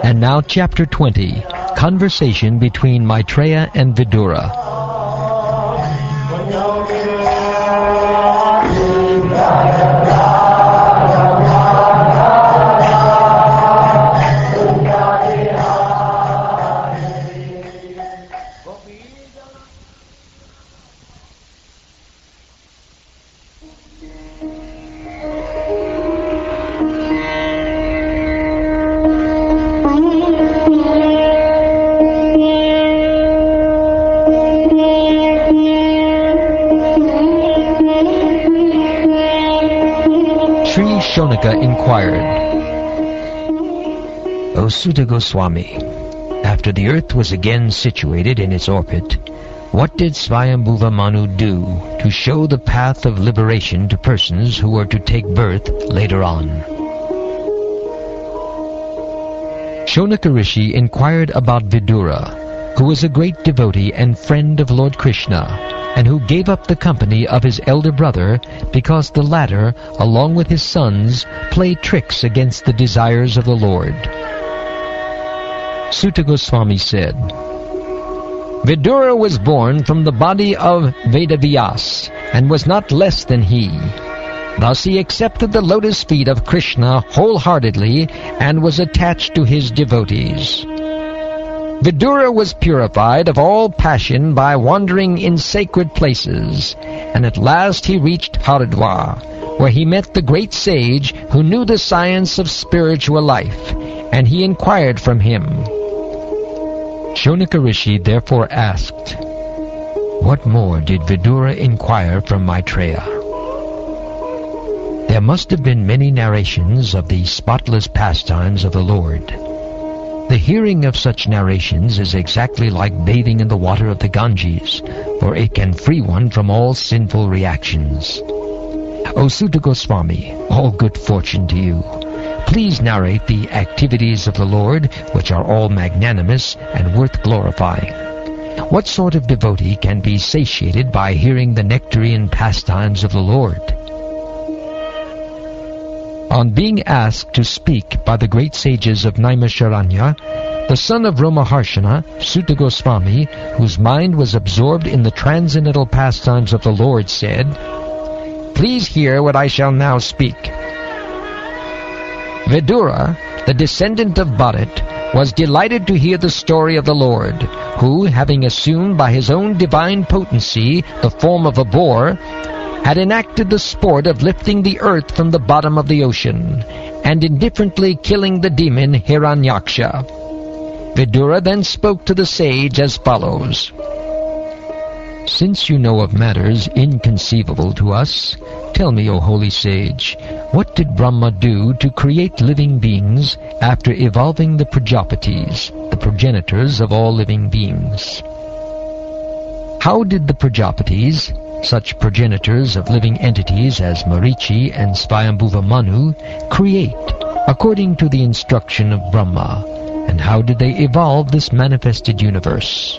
And now Chapter 20, Conversation between Maitreya and Vidura. Shonaka inquired, O Sutta Goswami, after the earth was again situated in its orbit, what did Swayambhuva Manu do to show the path of liberation to persons who were to take birth later on? Shonaka Rishi inquired about Vidura, who was a great devotee and friend of Lord Krishna, and who gave up the company of his elder brother because the latter, along with his sons, played tricks against the desires of the Lord. Sutta Goswami said, Vidura was born from the body of Vedavyas, and was not less than he. Thus he accepted the lotus feet of Krishna wholeheartedly, and was attached to his devotees. Vidura was purified of all passion by wandering in sacred places, and at last he reached Haridwar, where he met the great sage who knew the science of spiritual life, and he inquired from him. Shonaka Rishi therefore asked, What more did Vidura inquire from Maitreya? There must have been many narrations of the spotless pastimes of the Lord. The hearing of such narrations is exactly like bathing in the water of the Ganges, for it can free one from all sinful reactions. O Sutta Goswami, all good fortune to you. Please narrate the activities of the Lord, which are all magnanimous and worth glorifying. What sort of devotee can be satiated by hearing the nectarian pastimes of the Lord? On being asked to speak by the great sages of Naimisharanya, the son of Romaharshana, Sutta Goswami, whose mind was absorbed in the transcendental pastimes of the Lord, said, Please hear what I shall now speak. Vidura, the descendant of Bharat, was delighted to hear the story of the Lord, who, having assumed by his own divine potency the form of a boar, had enacted the sport of lifting the earth from the bottom of the ocean, and indifferently killing the demon Hiranyaksha. Vidura then spoke to the sage as follows. Since you know of matters inconceivable to us, tell me, O holy sage, what did Brahma do to create living beings after evolving the Prajapatis, the progenitors of all living beings? How did the Prajapatis, such progenitors of living entities as Marichi and Swayambhuva Manu, create according to the instruction of Brahma, and how did they evolve this manifested universe?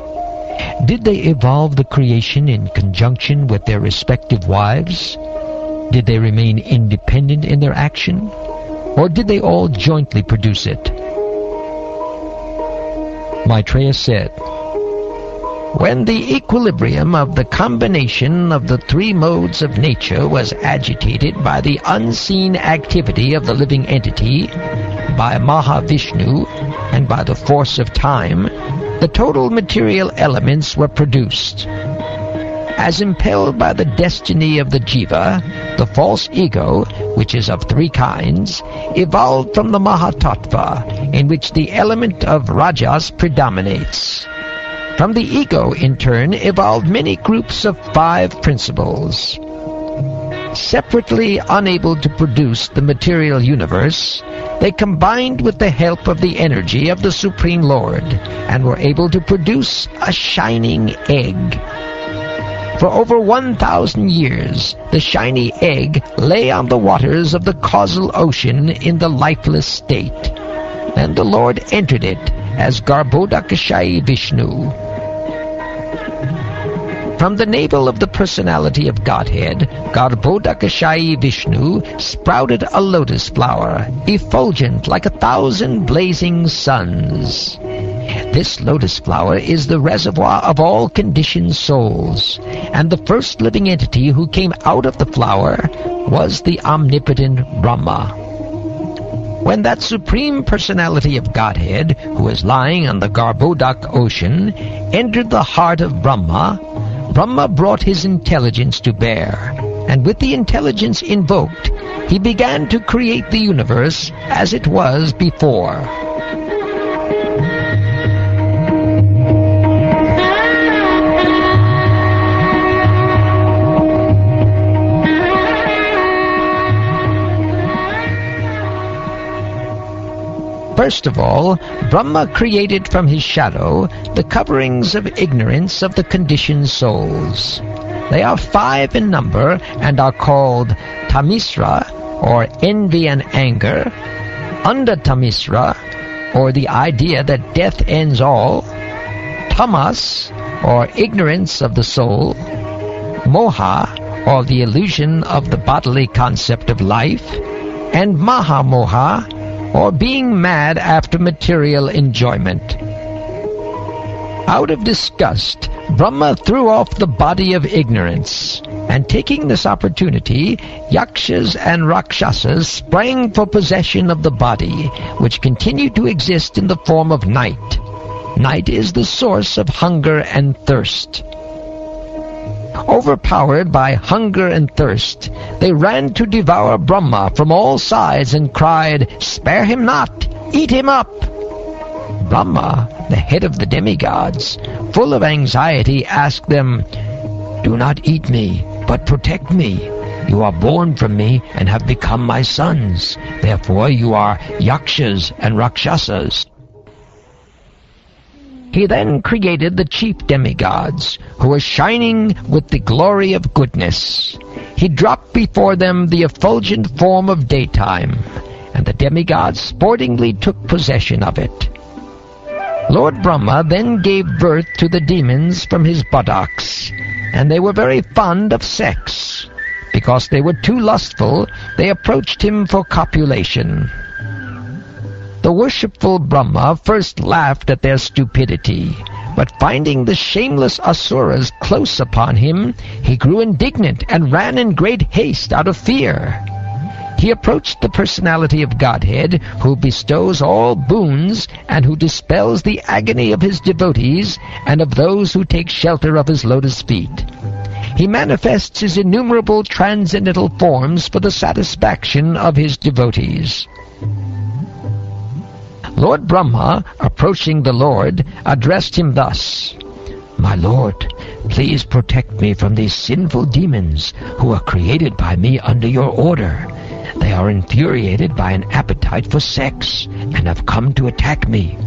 Did they evolve the creation in conjunction with their respective wives? Did they remain independent in their action? Or did they all jointly produce it? Maitreya said, When the equilibrium of the combination of the three modes of nature was agitated by the unseen activity of the living entity, by Mahavishnu, and by the force of time, the total material elements were produced. As impelled by the destiny of the jiva, the false ego, which is of three kinds, evolved from the Mahatattva, in which the element of Rajas predominates. From the ego, in turn, evolved many groups of 5 principles. Separately unable to produce the material universe, they combined with the help of the energy of the Supreme Lord, and were able to produce a shining egg. For over 1,000 years, the shiny egg lay on the waters of the causal ocean in the lifeless state, and the Lord entered it as Garbhodakashayi Vishnu. From the navel of the personality of Godhead, Garbhodakashayi Vishnu, sprouted a lotus flower, effulgent like 1,000 blazing suns. This lotus flower is the reservoir of all conditioned souls, and the first living entity who came out of the flower was the omnipotent Brahma. When that supreme personality of Godhead, who is lying on the Garbhodak ocean, entered the heart of Brahma, Brahma brought his intelligence to bear, and with the intelligence invoked, he began to create the universe as it was before. First of all, Brahma created from his shadow the coverings of ignorance of the conditioned souls. They are 5 in number and are called Tamisra, or envy and anger, Undhatamisra, or the idea that death ends all, Tamas, or ignorance of the soul, Moha, or the illusion of the bodily concept of life, and Mahamoha, or being mad after material enjoyment. Out of disgust, Brahma threw off the body of ignorance, and taking this opportunity, Yakshas and Rakshasas sprang for possession of the body, which continued to exist in the form of night. Night is the source of hunger and thirst. Overpowered by hunger and thirst, they ran to devour Brahma from all sides and cried, "Spare him not! Eat him up!" Brahma, the head of the demigods, full of anxiety, asked them, "Do not eat me, but protect me. You are born from me and have become my sons. Therefore you are Yakshas and Rakshasas." He then created the chief demigods, who were shining with the glory of goodness. He dropped before them the effulgent form of daytime, and the demigods sportingly took possession of it. Lord Brahma then gave birth to the demons from his buttocks, and they were very fond of sex. Because they were too lustful, they approached him for copulation. The worshipful Brahma first laughed at their stupidity, but finding the shameless Asuras close upon him, he grew indignant and ran in great haste out of fear. He approached the personality of Godhead, who bestows all boons and who dispels the agony of his devotees and of those who take shelter of his lotus feet. He manifests his innumerable transcendental forms for the satisfaction of his devotees. Lord Brahma, approaching the Lord, addressed him thus, "My Lord, please protect me from these sinful demons who are created by me under your order. They are infuriated by an appetite for sex and have come to attack me.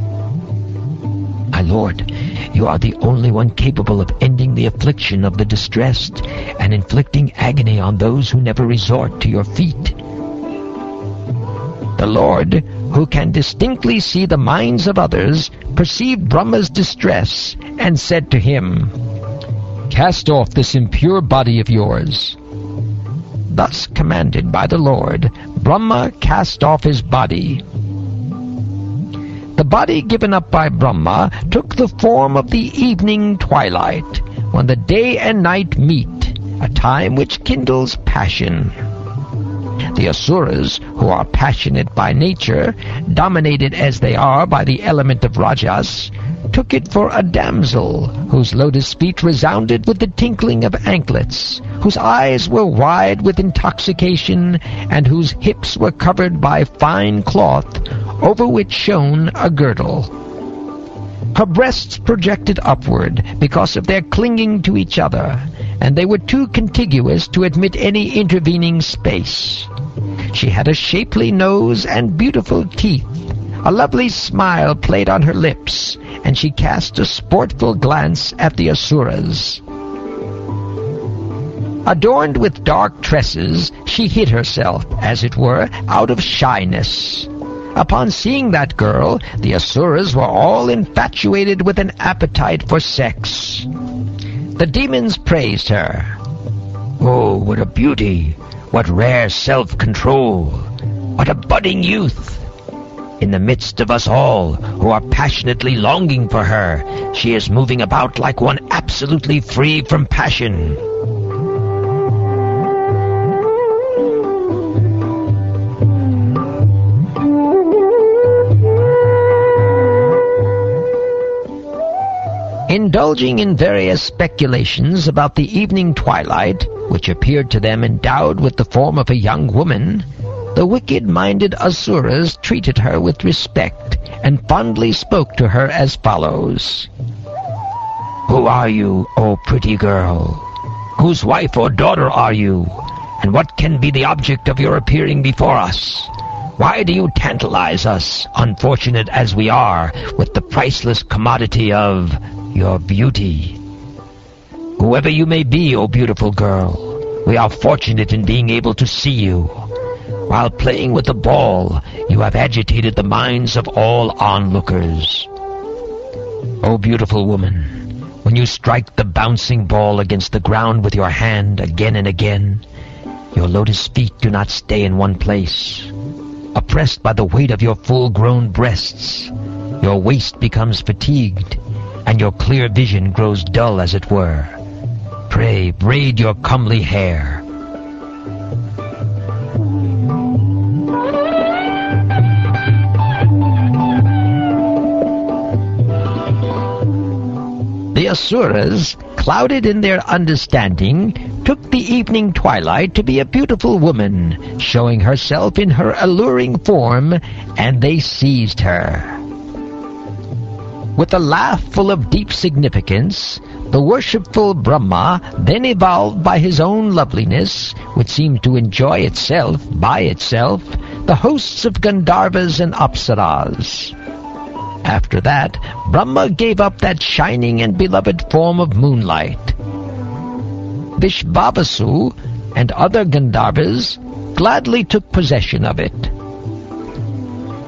My Lord, you are the only one capable of ending the affliction of the distressed and inflicting agony on those who never resort to your feet." The Lord, who can distinctly see the minds of others, perceived Brahma's distress and said to him, "Cast off this impure body of yours." Thus commanded by the Lord, Brahma cast off his body. The body given up by Brahma took the form of the evening twilight, when the day and night meet, a time which kindles passion. The Asuras, who are passionate by nature, dominated as they are by the element of Rajas, took it for a damsel, whose lotus feet resounded with the tinkling of anklets, whose eyes were wide with intoxication, and whose hips were covered by fine cloth, over which shone a girdle. Her breasts projected upward because of their clinging to each other, and they were too contiguous to admit any intervening space. She had a shapely nose and beautiful teeth. A lovely smile played on her lips, and she cast a sportful glance at the Asuras. Adorned with dark tresses, she hid herself, as it were, out of shyness. Upon seeing that girl, the Asuras were all infatuated with an appetite for sex. The demons praised her. "Oh, what a beauty! What rare self-control! What a budding youth! In the midst of us all, who are passionately longing for her, she is moving about like one absolutely free from passion." Indulging in various speculations about the evening twilight, which appeared to them endowed with the form of a young woman, the wicked-minded Asuras treated her with respect and fondly spoke to her as follows. "Who are you, O pretty girl? Whose wife or daughter are you? And what can be the object of your appearing before us? Why do you tantalize us, unfortunate as we are, with the priceless commodity of your beauty? Whoever you may be, O beautiful girl, we are fortunate in being able to see you. While playing with the ball, you have agitated the minds of all onlookers. O beautiful woman, when you strike the bouncing ball against the ground with your hand again and again, your lotus feet do not stay in one place. Oppressed by the weight of your full-grown breasts, your waist becomes fatigued, and your clear vision grows dull, as it were. Pray, braid your comely hair." The Asuras, clouded in their understanding, took the evening twilight to be a beautiful woman, showing herself in her alluring form, and they seized her. With a laugh full of deep significance, the worshipful Brahma then evolved by his own loveliness, which seemed to enjoy itself by itself, the hosts of Gandharvas and Apsaras. After that, Brahma gave up that shining and beloved form of moonlight. Vishvavasu and other Gandharvas gladly took possession of it.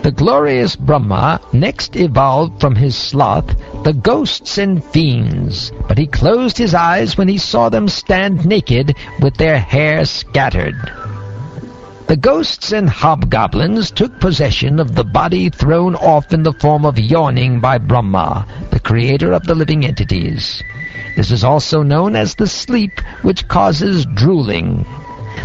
The glorious Brahma next evolved from his sloth the ghosts and fiends, but he closed his eyes when he saw them stand naked with their hair scattered. The ghosts and hobgoblins took possession of the body thrown off in the form of yawning by Brahma, the creator of the living entities. This is also known as the sleep which causes drooling.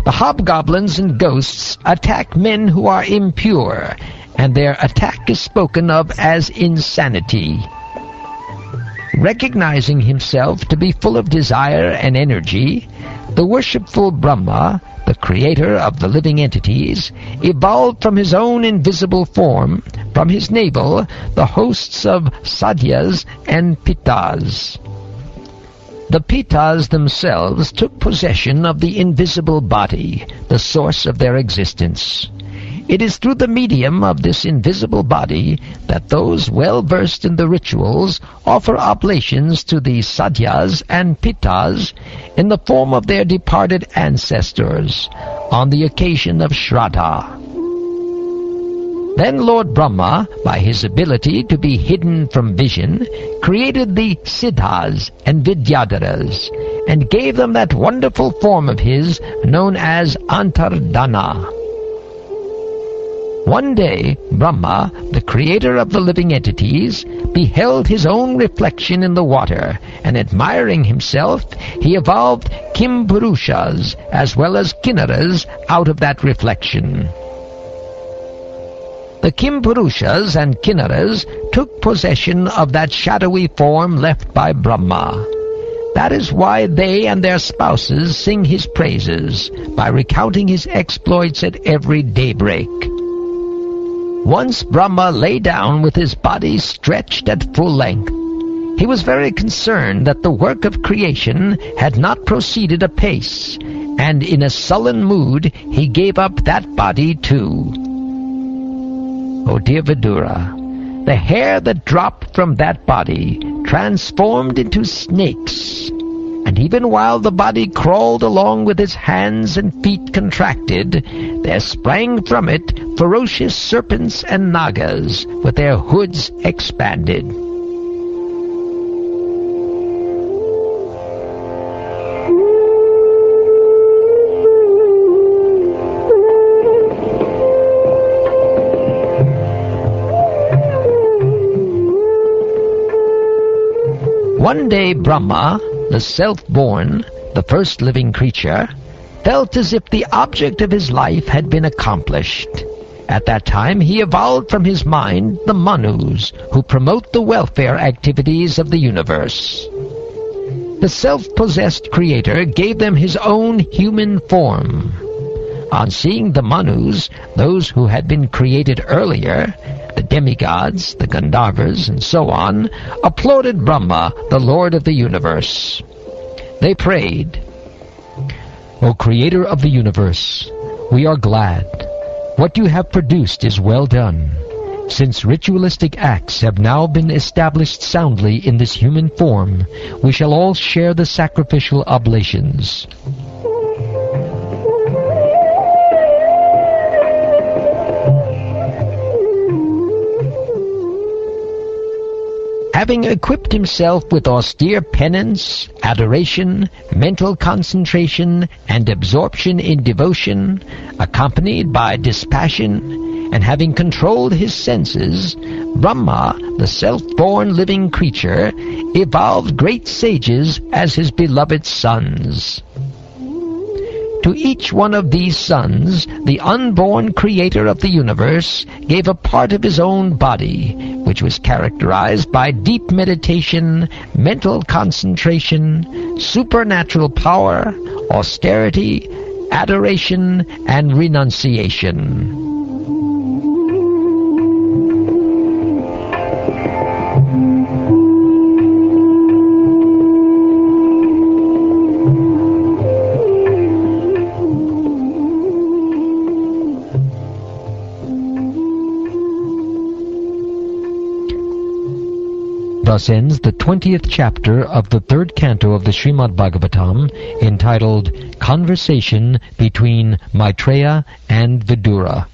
The hobgoblins and ghosts attack men who are impure, and their attack is spoken of as insanity. Recognizing himself to be full of desire and energy, the worshipful Brahma, the creator of the living entities, evolved from his own invisible form, from his navel, the hosts of Sadhyas and Pittas. The Pittas themselves took possession of the invisible body, the source of their existence. It is through the medium of this invisible body that those well-versed in the rituals offer oblations to the Sadhyas and Pittas in the form of their departed ancestors on the occasion of Shraddha. Then Lord Brahma, by his ability to be hidden from vision, created the Siddhas and Vidyadharas and gave them that wonderful form of his known as Antardhana. One day, Brahma, the creator of the living entities, beheld his own reflection in the water, and admiring himself, he evolved Kimpurushas as well as Kinnaras out of that reflection. The Kimpurushas and Kinnaras took possession of that shadowy form left by Brahma. That is why they and their spouses sing his praises, by recounting his exploits at every daybreak. Once Brahma lay down with his body stretched at full length. He was very concerned that the work of creation had not proceeded apace, and in a sullen mood he gave up that body too. Oh dear Vidura, the hair that dropped from that body transformed into snakes, and even while the body crawled along with its hands and feet contracted, there sprang from it ferocious serpents and nagas with their hoods expanded. One day Brahma, the self-born, the first living creature, felt as if the object of his life had been accomplished. At that time he evolved from his mind the Manus, who promote the welfare activities of the universe. The self-possessed creator gave them his own human form. On seeing the Manus, those who had been created earlier, the demigods, the Gandharvas, and so on, applauded Brahma, the Lord of the universe. They prayed, "O Creator of the universe, we are glad. What you have produced is well done. Since ritualistic acts have now been established soundly in this human form, we shall all share the sacrificial oblations." Having equipped himself with austere penance, adoration, mental concentration, and absorption in devotion, accompanied by dispassion, and having controlled his senses, Brahma, the self-born living creature, evolved great sages as his beloved sons. To each one of these sons, the unborn creator of the universe gave a part of his own body, which was characterized by deep meditation, mental concentration, supernatural power, austerity, adoration, and renunciation. Thus ends the 20th chapter of the 3rd canto of the Srimad Bhagavatam, entitled Conversation between Maitreya and Vidura.